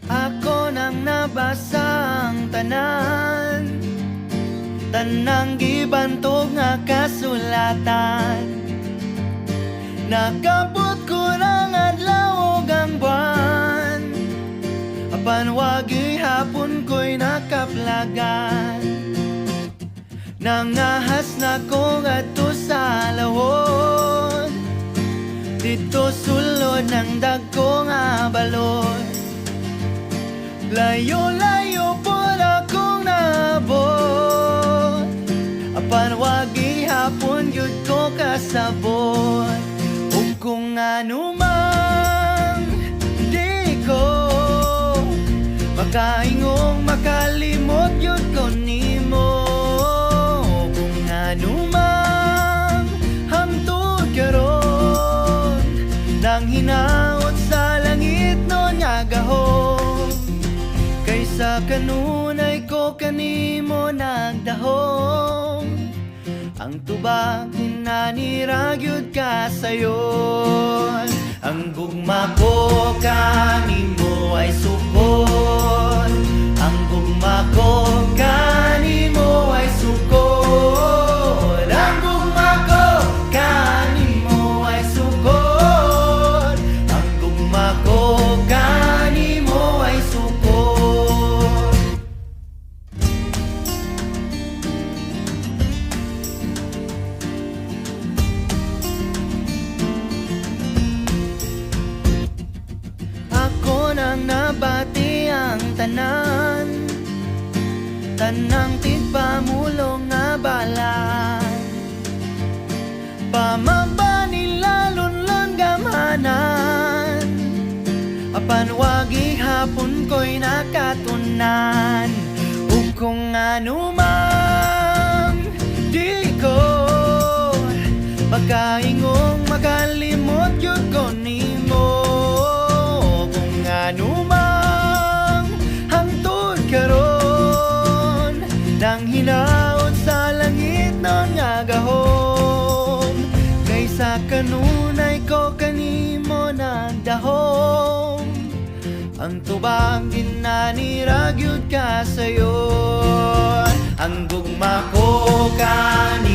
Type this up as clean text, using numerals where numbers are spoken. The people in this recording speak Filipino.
Ako nang nabasang tanan, tanang gibantog nga kasulatan. Nakabot ko ng adlaw ug ang buwan, apan wagi hapon ko'y nakaplagan. Nangahas na ko ngadto sa lawon, dito sulod ng dagko nga balon. Layo-layo po akong naabot, apan wagi hapon yun ko kasabot. Ug kung ano man di ko makaingong makalimot yun ko nimo. Kung ano man hangtod karon, nang hinaot sa langit nun nga gahom, kaysa kanunay ko kanimo nagdahom. Ang tubag hinaniragyod ka sayon, ang gugma ko kanimo ay sukon, ang gugma ko kanimo ay sukon, ang gugma ko kanimo ay sukon, ang gugma ko kanimo ay sukon. Ako nang nabati ang tanan, tanang tigpamulong nga balan. Pamamba nila lunlon gamanan, apan wagi hapon ko'y nakatunan. Ug kung ano man di ko makaingong makalimot yun ko nimo. Kung ano man hangtod karon, nang hinaot sa langit nun nga gahom, kaysa kanunay ko kanimo nagdahom. Ang tubag ginaniragyod ka sayon, ang gugma ko kanimo